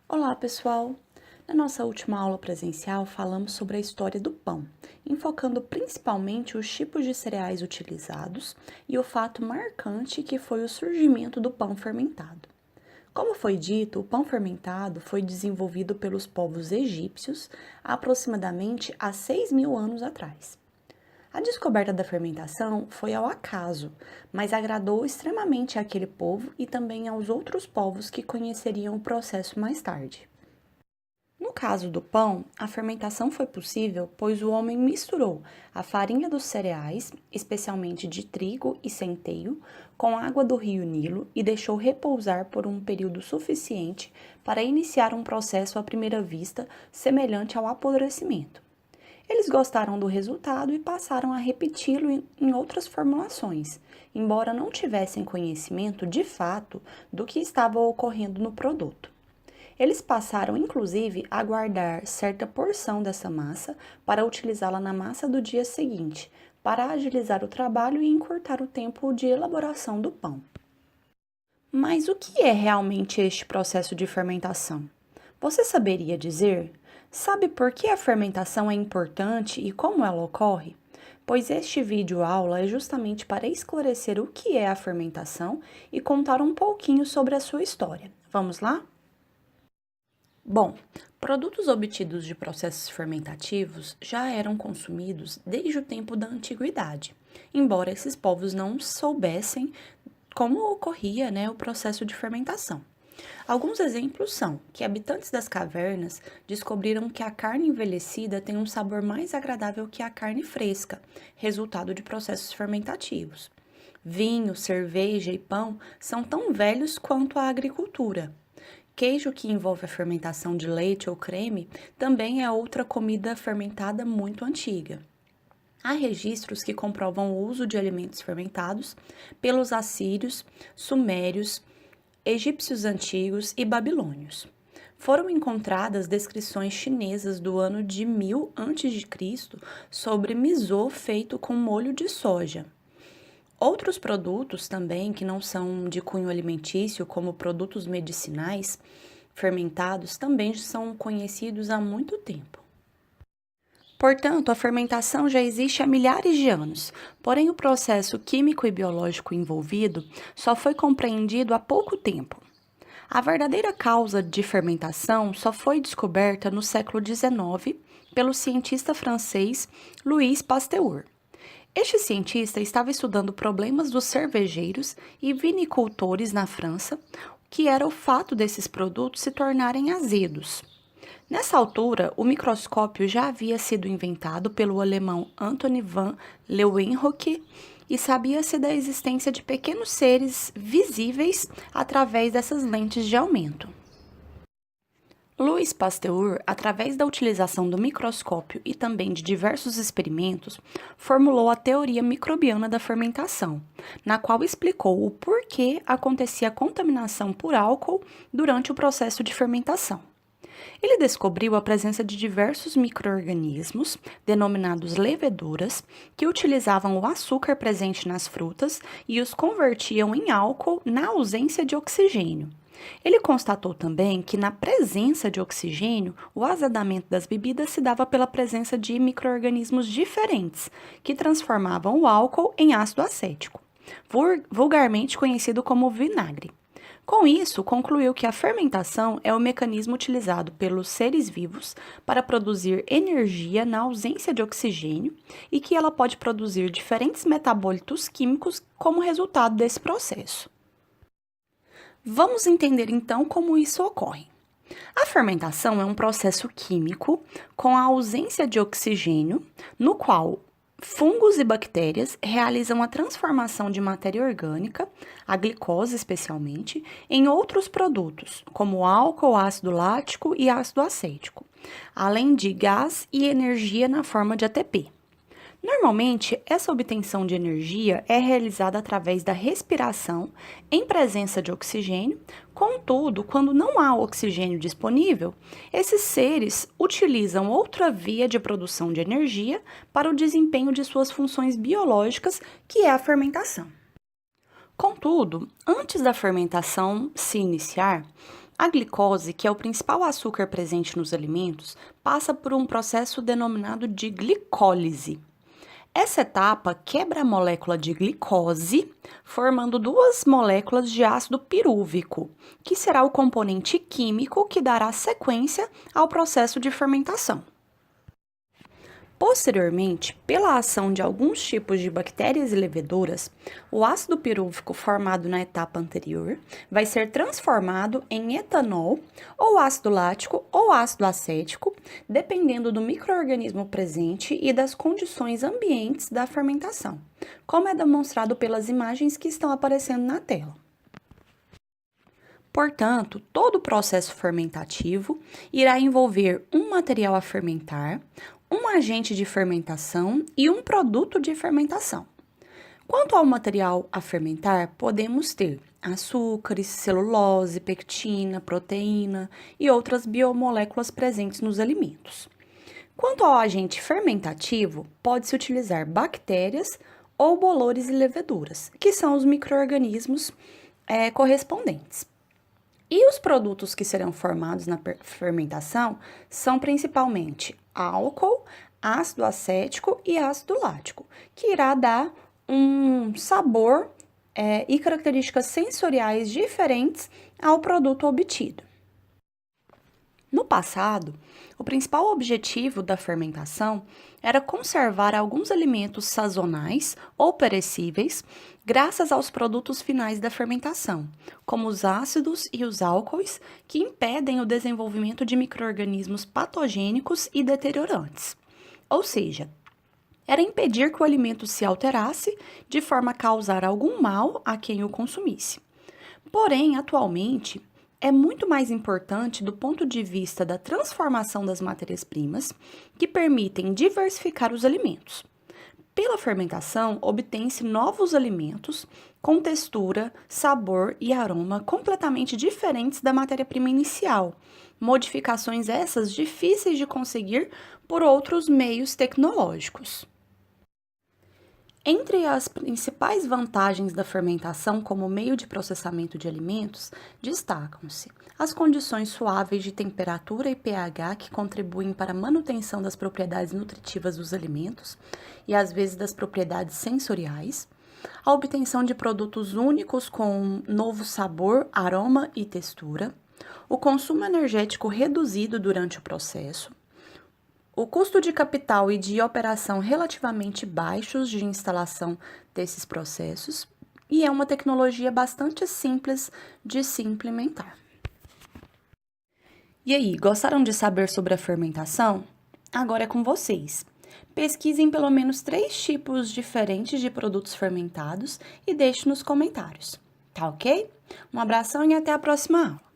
Olá, pessoal! Na nossa última aula presencial, falamos sobre a história do pão, enfocando principalmente os tipos de cereais utilizados e o fato marcante que foi o surgimento do pão fermentado. Como foi dito, o pão fermentado foi desenvolvido pelos povos egípcios aproximadamente há 6.000 anos atrás. A descoberta da fermentação foi ao acaso, mas agradou extremamente àquele povo e também aos outros povos que conheceriam o processo mais tarde. No caso do pão, a fermentação foi possível pois o homem misturou a farinha dos cereais, especialmente de trigo e centeio, com a água do rio Nilo e deixou repousar por um período suficiente para iniciar um processo à primeira vista semelhante ao apodrecimento. Eles gostaram do resultado e passaram a repeti-lo em outras formulações, embora não tivessem conhecimento de fato do que estava ocorrendo no produto. Eles passaram, inclusive, a guardar certa porção dessa massa para utilizá-la na massa do dia seguinte, para agilizar o trabalho e encurtar o tempo de elaboração do pão. Mas o que é realmente este processo de fermentação? Você saberia dizer? Sabe por que a fermentação é importante e como ela ocorre? Pois este vídeo aula é justamente para esclarecer o que é a fermentação e contar um pouquinho sobre a sua história. Vamos lá? Bom, produtos obtidos de processos fermentativos já eram consumidos desde o tempo da antiguidade, embora esses povos não soubessem como ocorria, o processo de fermentação. Alguns exemplos são que habitantes das cavernas descobriram que a carne envelhecida tem um sabor mais agradável que a carne fresca, resultado de processos fermentativos. Vinho, cerveja e pão são tão velhos quanto a agricultura. Queijo, que envolve a fermentação de leite ou creme, também é outra comida fermentada muito antiga. Há registros que comprovam o uso de alimentos fermentados pelos assírios, sumérios, egípcios antigos e babilônios. Foram encontradas descrições chinesas do ano de 1000 a.C. sobre miso feito com molho de soja. Outros produtos também que não são de cunho alimentício, como produtos medicinais fermentados, também são conhecidos há muito tempo. Portanto, a fermentação já existe há milhares de anos, porém o processo químico e biológico envolvido só foi compreendido há pouco tempo. A verdadeira causa de fermentação só foi descoberta no século XIX pelo cientista francês Louis Pasteur. Este cientista estava estudando problemas dos cervejeiros e vinicultores na França, que era o fato desses produtos se tornarem azedos. Nessa altura, o microscópio já havia sido inventado pelo alemão Antoine van Leeuwenhoek e sabia-se da existência de pequenos seres visíveis através dessas lentes de aumento. Louis Pasteur, através da utilização do microscópio e também de diversos experimentos, formulou a teoria microbiana da fermentação, na qual explicou o porquê acontecia a contaminação por álcool durante o processo de fermentação. Ele descobriu a presença de diversos micro-organismos, denominados leveduras, que utilizavam o açúcar presente nas frutas e os convertiam em álcool na ausência de oxigênio. Ele constatou também que, na presença de oxigênio, o azedamento das bebidas se dava pela presença de micro-organismos diferentes, que transformavam o álcool em ácido acético, vulgarmente conhecido como vinagre. Com isso, concluiu que a fermentação é o mecanismo utilizado pelos seres vivos para produzir energia na ausência de oxigênio e que ela pode produzir diferentes metabólitos químicos como resultado desse processo. Vamos entender então como isso ocorre. A fermentação é um processo químico com a ausência de oxigênio, no qual fungos e bactérias realizam a transformação de matéria orgânica, a glicose especialmente, em outros produtos, como álcool, ácido lático e ácido acético, além de gás e energia na forma de ATP. Normalmente, essa obtenção de energia é realizada através da respiração em presença de oxigênio. Contudo, quando não há oxigênio disponível, esses seres utilizam outra via de produção de energia para o desempenho de suas funções biológicas, que é a fermentação. Contudo, antes da fermentação se iniciar, A glicose, que é o principal açúcar presente nos alimentos, passa por um processo denominado de glicólise. Essa etapa quebra a molécula de glicose, formando duas moléculas de ácido pirúvico, que será o componente químico que dará sequência ao processo de fermentação. Posteriormente, pela ação de alguns tipos de bactérias e leveduras, o ácido pirúvico formado na etapa anterior vai ser transformado em etanol, ou ácido lático ou ácido acético, dependendo do micro-organismo presente e das condições ambientes da fermentação, como é demonstrado pelas imagens que estão aparecendo na tela. Portanto, todo o processo fermentativo irá envolver um material a fermentar, um agente de fermentação e um produto de fermentação. Quanto ao material a fermentar, podemos ter açúcares, celulose, pectina, proteína e outras biomoléculas presentes nos alimentos. Quanto ao agente fermentativo, pode-se utilizar bactérias ou bolores e leveduras, que são os micro-organismos correspondentes. E os produtos que serão formados na fermentação são principalmente álcool, ácido acético e ácido lático, que irá dar um sabor e características sensoriais diferentes ao produto obtido. No passado, o principal objetivo da fermentação era conservar alguns alimentos sazonais ou perecíveis graças aos produtos finais da fermentação, como os ácidos e os álcoois, que impedem o desenvolvimento de micro-organismos patogênicos e deteriorantes. Ou seja, era impedir que o alimento se alterasse de forma a causar algum mal a quem o consumisse. Porém, atualmente, é muito mais importante do ponto de vista da transformação das matérias-primas, que permitem diversificar os alimentos. Pela fermentação, obtém-se novos alimentos com textura, sabor e aroma completamente diferentes da matéria-prima inicial, modificações essas difíceis de conseguir por outros meios tecnológicos. Entre as principais vantagens da fermentação como meio de processamento de alimentos, destacam-se as condições suaves de temperatura e pH que contribuem para a manutenção das propriedades nutritivas dos alimentos e às vezes das propriedades sensoriais, a obtenção de produtos únicos com novo sabor, aroma e textura, o consumo energético reduzido durante o processo, o custo de capital e de operação relativamente baixos de instalação desses processos, e é uma tecnologia bastante simples de se implementar. E aí, gostaram de saber sobre a fermentação? Agora é com vocês. Pesquisem pelo menos 3 tipos diferentes de produtos fermentados e deixem nos comentários, tá ok? Um abração e até a próxima aula!